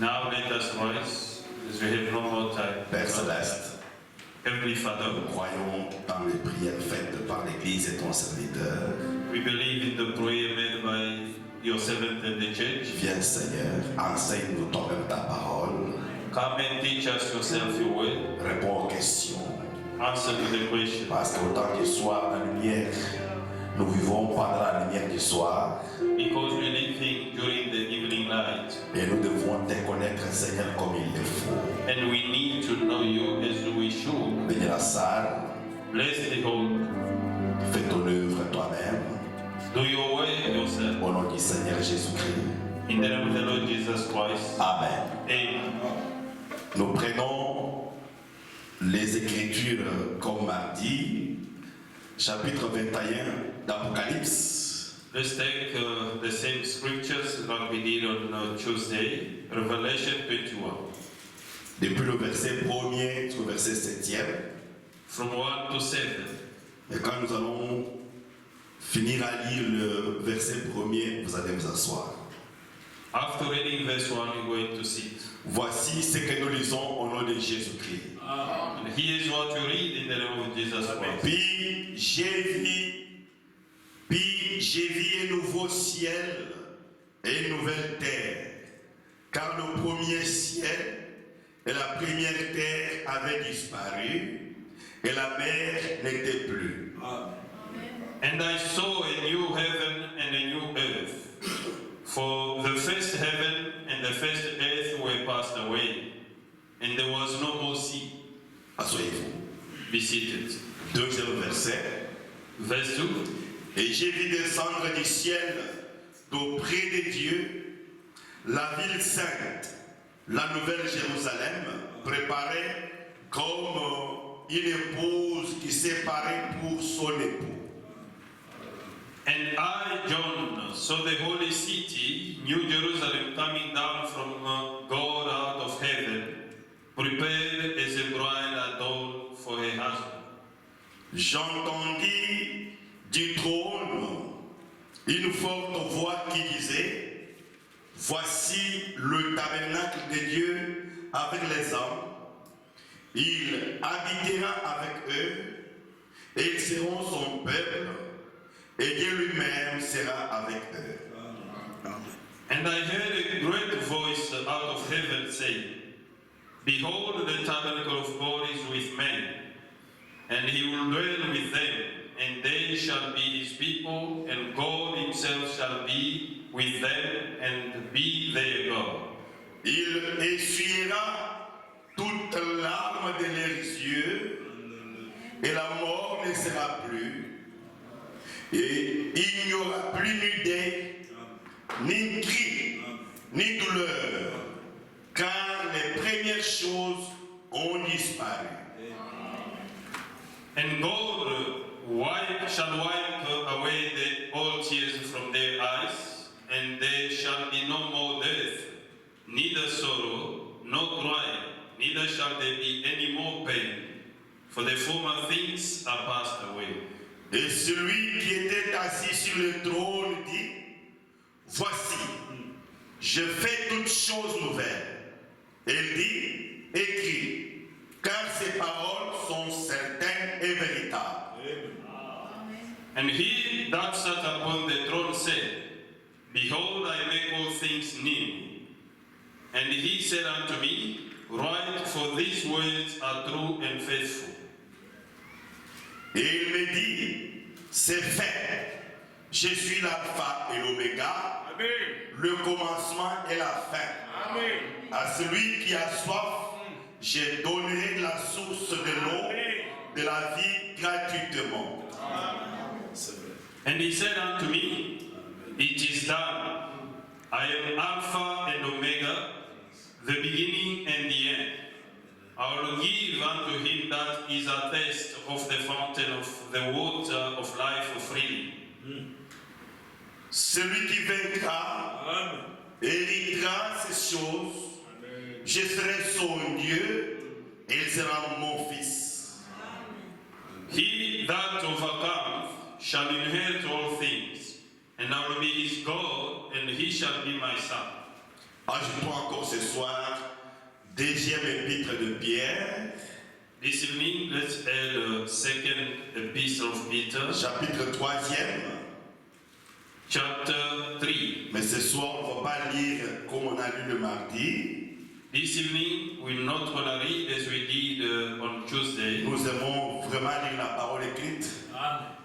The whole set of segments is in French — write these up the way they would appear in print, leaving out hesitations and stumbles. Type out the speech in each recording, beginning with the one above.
Now let us rise, as we have no more time. Père Céleste, Heavenly Father, nous croyons dans les prières faites par l'Église et ton serviteur. we believe in the prayer made by your servant and the church. Viens Seigneur, enseigne-nous toi-même ta parole. Come and teach us yourself your word. Réponds aux questions. Answer to the question. Parce qu'autant qu'il soit la lumière, nous vivons pendant la lumière du soir. Because we live during the evening light. Et nous devons te connaître, Seigneur, comme il le faut. And we need to know you as we should. Bénis la salle. Bless the whole. Fais ton œuvre toi-même. Do your way yourself. Au nom du Seigneur Jésus-Christ. In the name of the Lord Jesus Christ. Amen. Amen. Nous prenons les Écritures comme mardi, chapitre 21 d'Apocalypse. Let's take the same scriptures like we did on Tuesday, Revelation 21. Depuis le verset 1er jusqu'au verset 7e. From 1 to 7. Et quand nous allons finir à lire le verset 1er, vous allez vous asseoir. After reading verse 1, we're going to sit. Voici ce que nous lisons au nom de Jésus-Christ. And here's what you read in the name of Jesus Christ. Puis j'ai vu un nouveau ciel et une nouvelle terre, car le premier ciel et la première terre avaient disparu, et la mer n'était plus. And I saw a new heaven and a new earth. For the first heaven and the first earth were passed away, and there was no more sea. Asseyez-vous. Be seated. Deuxième verset. Verse 2. Et j'ai vu descendre du ciel, d'auprès de Dieu, la ville sainte, la nouvelle Jérusalem, préparée comme une épouse qui s'est parée pour son époux. And I, John, saw the holy city, New Jerusalem, coming down from God out of heaven, prepared as a bride adorned for her husband. J'entendis du trône une forte voix qui disait: voici le tabernacle de Dieu avec les hommes. Il habitera avec eux et ils seront son peuple. Et Dieu lui-même sera avec eux. And I heard a great voice out of heaven saying, behold, the tabernacle of God is with men, and he will dwell with them, and they shall be his people, and God himself shall be with them, and be their God. Il essuiera toute larme de leurs yeux, et la mort ne sera plus. Et il n'y aura plus ni deuil, ni cri, ni douleur, car les premières choses ont disparu. And God shall wipe away all tears from their eyes, and there shall be no more death, neither sorrow, nor crying, neither shall there be any more pain, for the former things are passed away. Et celui qui était assis sur le trône dit: voici, je fais toutes choses nouvelles. Et il dit: écris, car ces paroles sont certaines et véritables. And he that sat upon the throne said, behold, I make all things new. And he said unto me, write, for these words are true and faithful. Et il me dit: c'est fait, je suis l'alpha et l'oméga, le commencement et la fin. Amen. À celui qui a soif, je donnerai la source de l'eau de la vie gratuitement. And he said unto me, it is done. I am Alpha and Omega, the beginning and the end. I will give unto him that is athirst of the fountain of the water of life freely. Celui qui vaincra héritera ces choses. Je serai son Dieu et il sera mon fils. He that overcometh shall inherit all things, and I will be his God, and he shall be my son. Ajoutons encore ce soir, deuxième épître de Pierre, This evening, let's add the second epistle of Peter, chapitre 3e. chapter 3. Mais ce soir, on ne va pas lire comme on a lu le mardi. This evening, we're not going to read as we did on Tuesday. Nous aimons vraiment lire la parole écrite.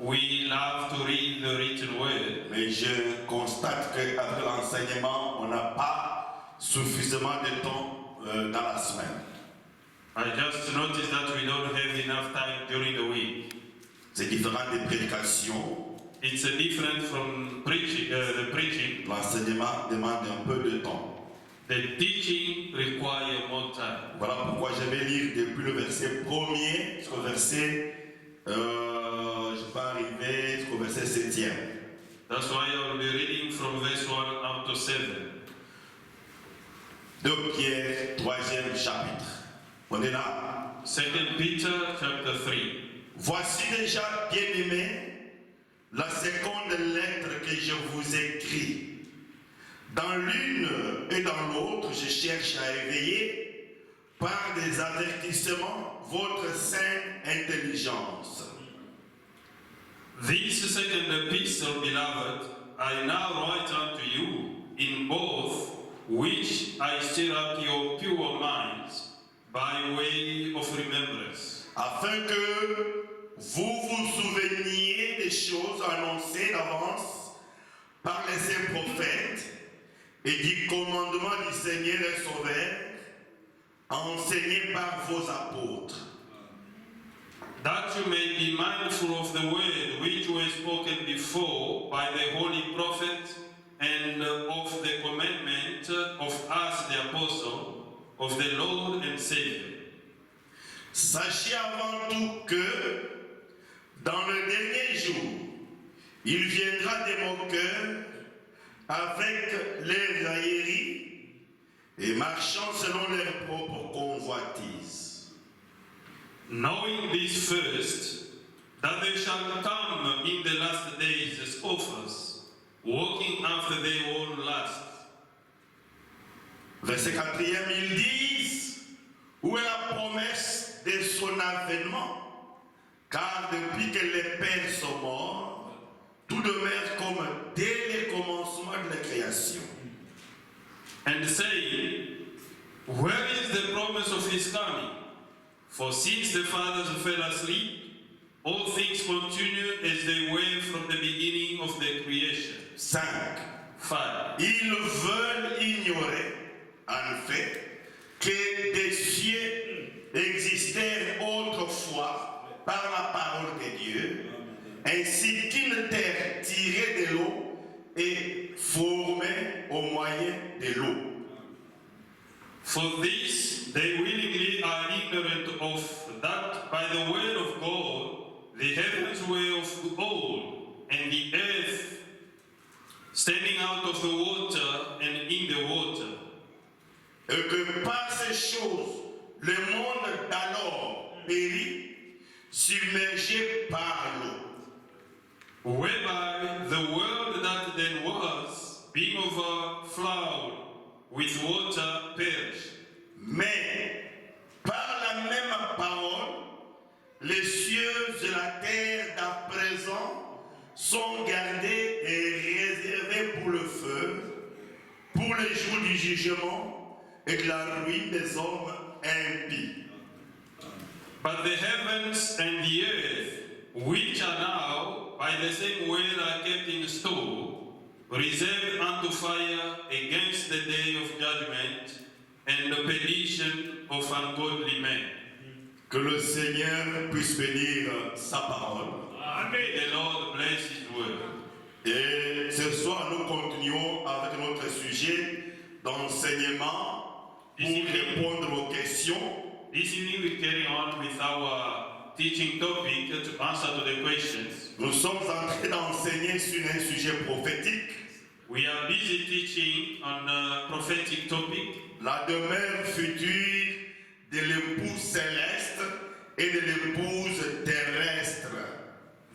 We love to read the written word, Mais je constate qu'après l'enseignement, on n'a pas suffisamment de temps dans la semaine. I just noticed that we don't have enough time during the week. C'est différent des prédications. It's different from preaching. The preaching, L'enseignement demande un peu de temps. the teaching require more time. Voilà pourquoi je vais lire depuis le verset 1er jusqu'au verset, je vais arriver jusqu'au verset 7e. That's why I will be reading from verse 1 up to 7. De Pierre, 3e chapitre. On est là. 2 Peter chapter 3. Voici déjà, bien-aimés, la seconde lettre que je vous écris. Dans l'une et dans l'autre, je cherche à éveiller par des avertissements votre saine intelligence. This second epistle, beloved, I now write unto you in both, which I stir up your pure minds by way of remembrance, Afin que vous vous souveniez des choses annoncées d'avance par les saints prophètes et du commandement du Seigneur et Sauveur, enseigné par vos apôtres. that you may be mindful of the word which was spoken before by the holy prophet, and of the commandment of us the apostle, of the Lord and Savior. Sachez avant tout que, dans le dernier jour, il viendra des moqueurs avec leurs railleries et marchant selon leurs propres convoitises. Knowing this first, that there shall come in the last days scoffers, walking after their own lusts. Verset 4e, ils disent, où est la promesse de son avènement? Car depuis que les pères sont morts, tout demeure comme dès le commencement de la création. And saying, where is the promise of his coming? For since the fathers fell asleep, all things continue as they were from the beginning of the creation. 5. 5. Ils veulent ignorer, en fait, que des cieux existèrent autrefois par la parole de Dieu, ainsi qu'une terre tirée de l'eau et formée au moyen de l'eau. For this they willingly are ignorant of that by the word of God the heavens were of old, and the earth standing out of the water and in the water. Et que par ces choses, le monde d'alors périt, submergé par l'eau. Whereby the world that then was, being overflowed with water, perished. Mais par la même parole, les cieux et la terre d'à présent sont gardés et réservés pour le feu, pour les jours du jugement et de la ruine des hommes impies. But the heavens and the earth, which are now by the same word are kept in store, reserved unto fire against the day of judgment and the perdition of ungodly men. Que le Seigneur puisse bénir sa parole. May the Lord bless his word. Et ce soir, nous continuons avec notre sujet d'enseignement pour répondre aux questions. This evening we carry on with our teaching topic to answer to the questions. Nous sommes en train d'enseigner sur un sujet prophétique, We are busy teaching on a prophetic topic, la demeure future de l'épouse céleste et de l'épouse terrestre.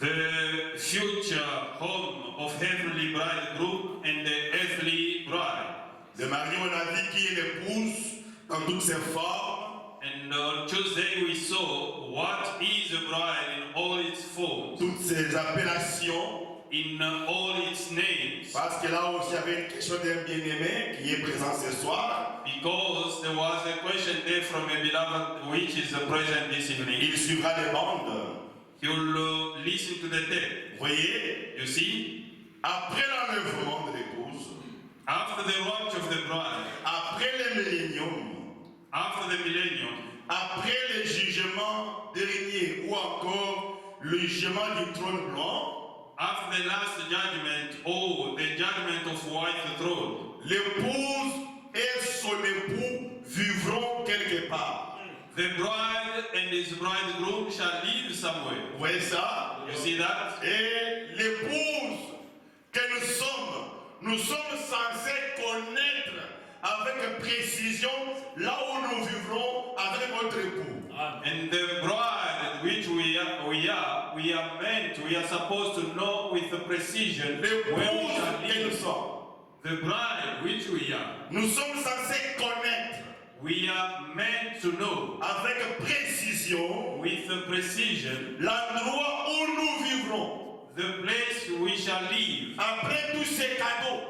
the future home of heavenly bridegroom and the earthly bride. Le mardi, on a dit qui est l'épouse dans toutes ses formes. And on Tuesday we saw what is a bride in all its forms, Toutes ses appellations. in all its names, Parce que là aussi, il y avait une question d'un bien-aimé qui est présent ce soir. because there was a question there from a beloved which is present this evening. Il suivra les bandes. He will listen to the tape. Vous voyez, You see, après l'enlèvement de l'épouse, after the rapture of the bride, après le millénium, after the millennium, après le jugement dernier ou encore le jugement du trône blanc, after the last judgment, or the judgment of white throne, l'épouse et son époux vivront quelque part. the bride and his bridegroom shall live somewhere. Vous voyez ça? You see that? Et l'épouse que nous sommes censés connaître avec précision là où nous vivrons avec notre époux. And the bride which we are supposed to know with precision where we L'épouse shall que nous live. sommes. The bride which we are. Nous sommes censés connaître We are meant to know avec précision with precision l'endroit où nous vivrons. the place we shall live Après tous ces cadeaux.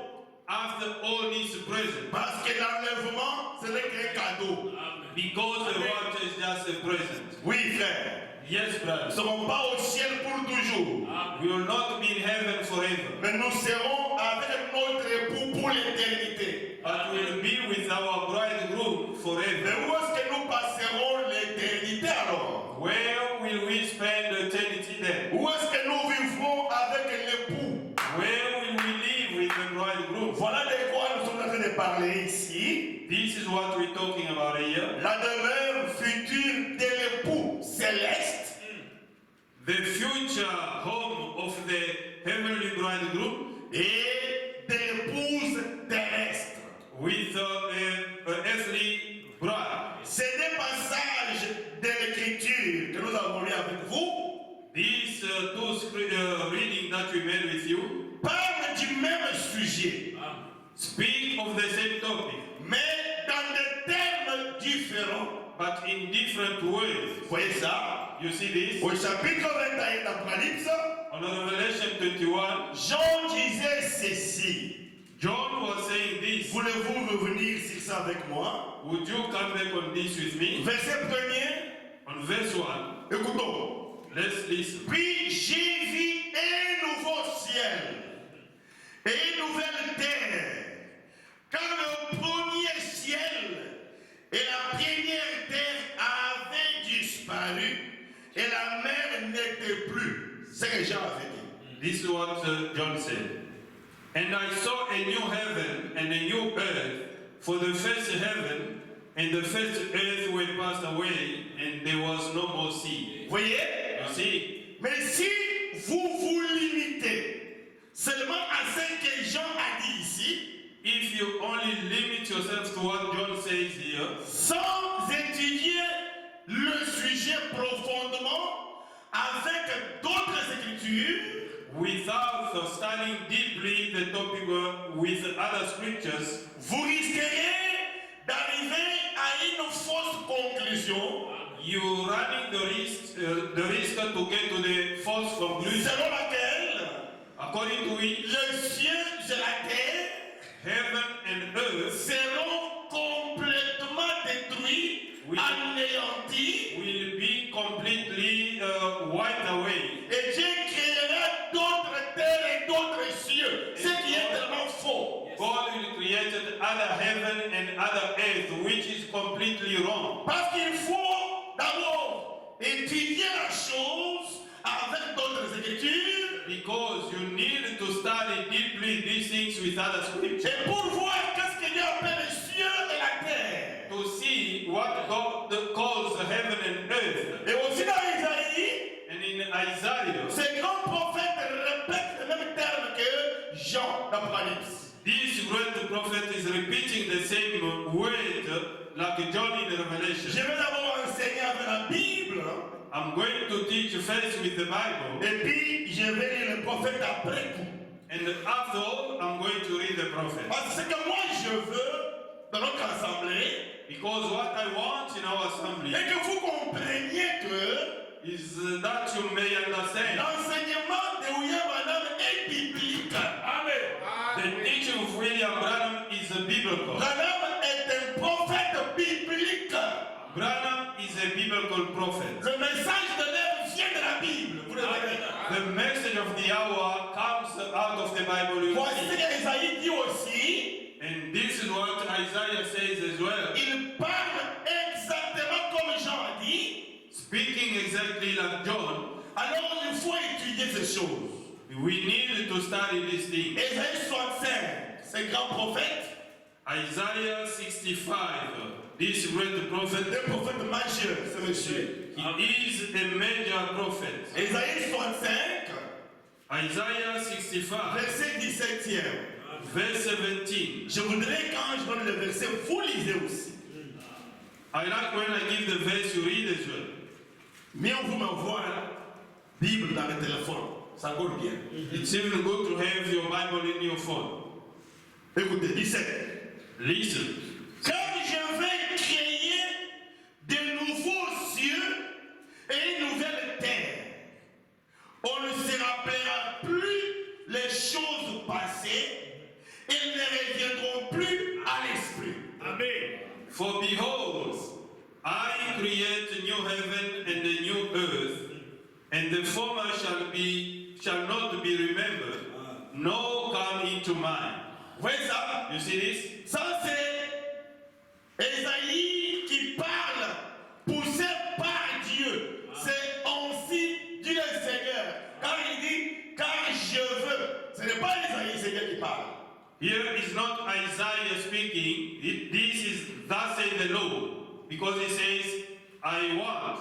after all these presents. Parce que l'enlèvement, ce n'est qu'un cadeau. Because the rapture is just a present. Oui, frère. Yes, Nous brother. ne serons pas au ciel pour toujours. We will not be in heaven forever, Mais nous serons avec notre époux pour l'éternité. but we will be with our bridegroom Mais forever. où est-ce que nous passerons l'éternité alors? Where will we spend eternity then? Où est-ce que nous vivrons avec l'époux? Where will we live with the bridegroom? Voilà de quoi nous sommes en train de parler ici. This is what we're talking about here. La demeure future de l'époux céleste The future home of the heavenly bridegroom et de l'épouse terrestre. with an earthly bride. C'est des passages de l'écriture que nous avons lu avec vous. These two readings that we made with you Parlent du même sujet, speak of the same topic, mais dans des termes différents. but in different ways. Vous voyez ça? You see this? Au chapitre 21 d'Apocalypse, On Revelation 21, Jean disait ceci. John was saying this. Voulez-vous revenir sur ça avec moi? Would you come back on this with me? Verset 1er, On verse 1, écoutons. let's listen. Puis j'ai vu un nouveau ciel et une nouvelle terre, car le premier ciel et la première terre avaient disparu et la mer n'était plus. C'est ce que Jean avait dit. This is what John said. And I saw a new heaven and a new earth, for the first heaven and the first earth were passed away, and there was no more sea. Voyez? You see? Mais si vous vous limitez seulement à ce que Jean a dit ici, If you only limit yourself to what John says here, sans étudier le sujet profondément avec d'autres écritures, without studying deeply the topic with other scriptures, vous risquerez d'arriver à une fausse conclusion you're running the risk to get to the false conclusion, selon laquelle according to which le ciel et la terre heaven and earth seront complètement détruits, Oui. anéantis, will be completely wiped away. et Dieu créera d'autres terres et d'autres cieux, ce qui est tellement faux. God will create other heaven and other earth, which is completely wrong. Parce qu'il faut d'abord étudier la chose avec d'autres écritures Because you need to study deeply these things with other scriptures et pour voir qu'est-ce que Dieu appelle les cieux et la terre. to see what God calls heaven and earth. Et aussi dans Isaïe, And in Isaiah, ces grands prophètes répètent les mêmes termes que Jean d'Apocalypse. this great prophet is repeating the same word like John in Je Revelation. vais d'abord enseigner avec la Bible I'm going to teach first with the Bible, et puis je vais lire le prophète après tout. And after all, I'm going to read the prophet. Parce que ce que moi je veux dans notre assemblée, Because what I want in our assembly et que vous compreniez que is that you may understand l'enseignement de William Branham est biblique. Amen. the teaching of William Branham is biblical. Branham est un prophète biblique. Branham is a biblical prophet. Le message de l'heure vient de la Bible. Vous le savez. The message of the hour comes out of the Bible. you Voici ce see. qu'Ésaïe dit aussi. And this is what Isaiah says as well. Il parle exactement comme Jean a dit. Speaking exactly like John, Alors il faut étudier ces choses. we need to study this thing. Ésaïe 65, ce grand prophète, Isaiah 65, this great prophet, un prophète majeur, ce monsieur. he is a major prophet. Ésaïe 65, Isaiah 65, verset 17e. verse 17. Je voudrais quand je donne le verset, vous lisez aussi. I like when I give the verse you read as well. Mais on vous m'envoie la Bible dans le téléphone. Ça colle bien. It's even good to have your Bible in your phone. Écoutez, 17. Listen. Car je vais créer de nouveaux cieux et une nouvelle terre. On ne se rappellera plus les choses passées et ne reviendront plus à l'esprit. Amen. For behold, I create a new heaven and a new earth, and the former shall not be remembered, nor come into mind. Vous voyez ça? You see this? Ça c'est Ésaïe qui parle poussé par Dieu. C'est ainsi dit le Seigneur. Quand il dit car je veux, ce n'est pas Ésaïe Seigneur qui parle. Here is not Isaiah speaking. This is thus says the Lord, because he says, I want.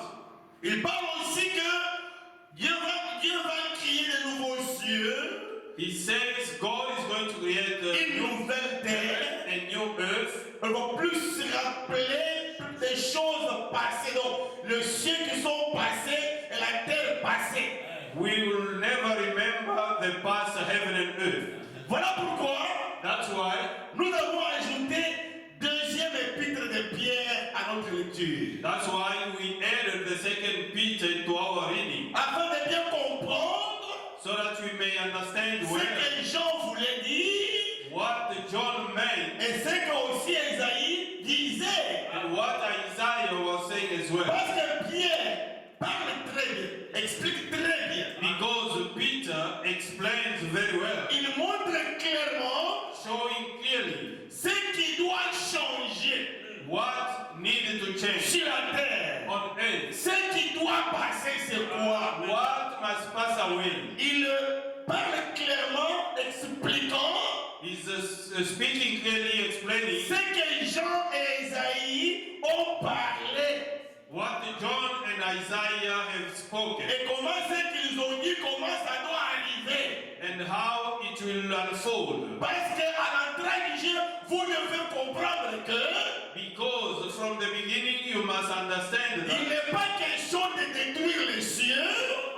Il parle aussi que Dieu va créer de nouveaux cieux, He says God is going to create une nouvelle terre. a new earth. On ne va plus se rappeler des choses passées. Donc, le ciel qui sont passés et la terre passée. We will never remember the past heaven and earth. Voilà pourquoi That's why nous avons ajouté deuxième épître de Pierre à notre lecture. That's why we added the second Peter to our reading, Afin de bien comprendre so that we may understand ce well que Jean voulait dire what John meant et ce que aussi Ésaïe disait. and what Isaiah was saying as well. Parce que Pierre parle très bien, explique très bien. Because Peter explains very well, Il montre clairement showing clearly ce qui doit changer what needed to change sur la terre. on earth. Ce qui doit passer, c'est quoi? What must pass away? Il parle clairement, expliquant He's speaking clearly, explaining ce que Jean et Ésaïe ont parlé. what John and Isaiah have spoken Et comment ce qu'ils ont dit, comment ça doit arriver. and how it will unfold. Parce qu'à l'entrée du jeu, vous devez comprendre que Because from the beginning you must understand il that n'est pas question de détruire les cieux,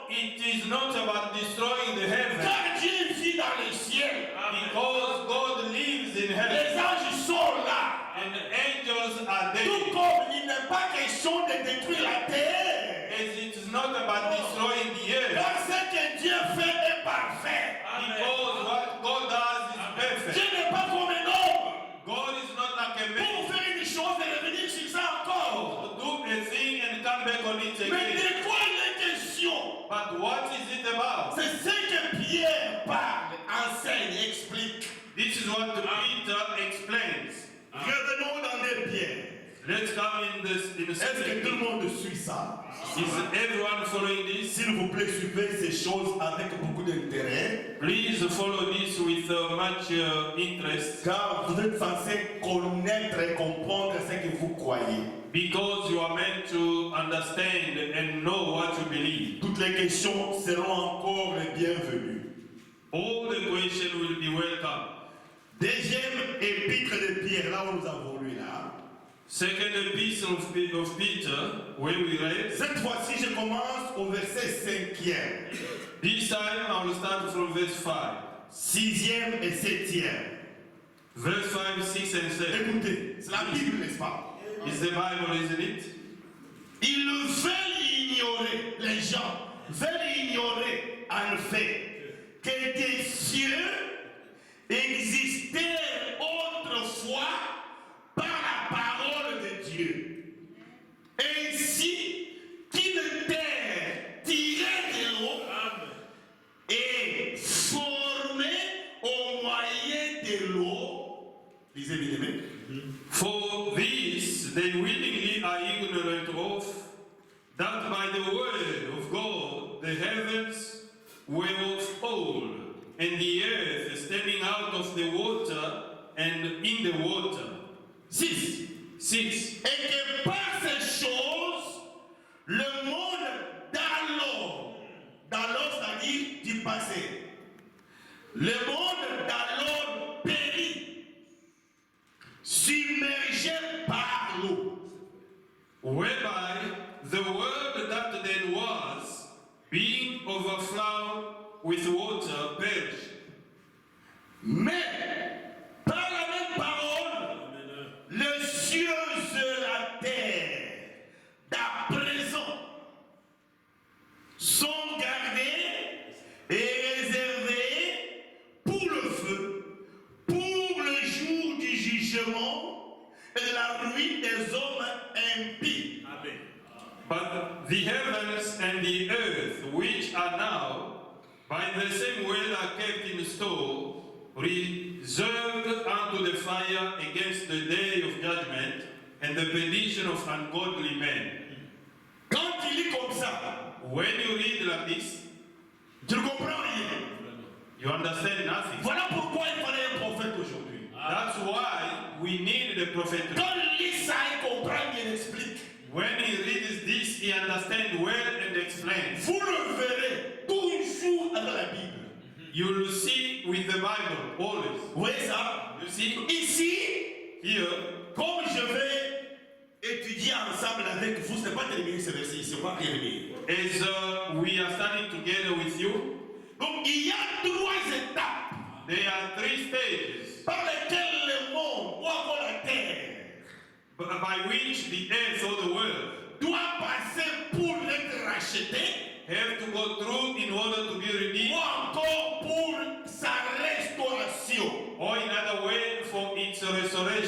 it is not about destroying the heaven, car Dieu vit dans le ciel. because God lives in Les heaven anges sont là. and the angels are Tout there. comme il n'est pas question de détruire la terre, As it is not about destroying the earth, car ce que Dieu fait est parfait. because what God does is perfect. Dieu n'est pas comme un homme God is not like a man pour faire une chose et revenir sur ça encore. to do a thing and come back on it Mais again. de quoi il est question? But what is it about? C'est ce que Pierre parle, enseigne, explique. This is what Peter explains. Revenons dans les pierres. Let's come in the Est-ce que second. tout le monde suit ça? Is everyone following this? S'il vous plaît, suivez ces choses avec beaucoup d'intérêt, Please follow this with much interest, car vous êtes censé connaître et comprendre ce que vous croyez. because you are meant to understand and know what you believe. Toutes les questions seront encore les bienvenues. All the questions will be welcome. Deuxième épître de Pierre, là où nous avons lu là. Second epistle of Peter, where we read. Cette fois-ci, je commence au verset 5e. This time I will start from verse 5. 6e et 7e. Verse 5, 6, and 7. Écoutez, c'est la Bible, n'est-ce pas? Is the Bible, isn't it? Ils veulent ignorer, les gens veulent ignorer en fait que des cieux existaient autrefois par la parole de Dieu. Ainsi qu'une terre tirée de l'eau et formée au moyen de l'eau. Lisez bien aimé. For this they willingly are ignorant of, that by the word of God the heavens were of old, and the earth standing out of the water and in the water. 6. 6. Et que par ces choses, le monde d'alors, c'est-à-dire du passé, le monde d'alors périt, submergé par l'eau. Whereby the world that then was, being overflowed with water, perished. Mais, par la même parole, les cieux et la terre, d'à présent, sont gardés et réservés pour le feu, pour le jour du jugement et de la ruine des hommes impies. Amen. But the heavens and the earth, which are now, by the same way are kept in store, reserved unto the fire against the day of judgment and the perdition of ungodly men. Quand il lit comme ça, When you read like this, tu ne comprends rien. you understand nothing. Voilà pourquoi il fallait un prophète aujourd'hui. That's why we need the prophet. Quand il lit ça, il comprend, il explique. When he reads this, he understands well and explains. Vous le verrez toujours avec la Bible. You will see with the Bible always. Vous voyez ça? You see Ici, here, comme je vais étudier ensemble avec vous, ce n'est pas terminé ce verset ici, on va terminer. as we are studying together with you, Donc il y a 3 étapes there are 3 stages par lesquelles le monde ou encore la terre by which the earth or the world doit passer pour être racheté have to go through in order to be ou redeemed, encore pour sa restauration. or in other way for its restoration.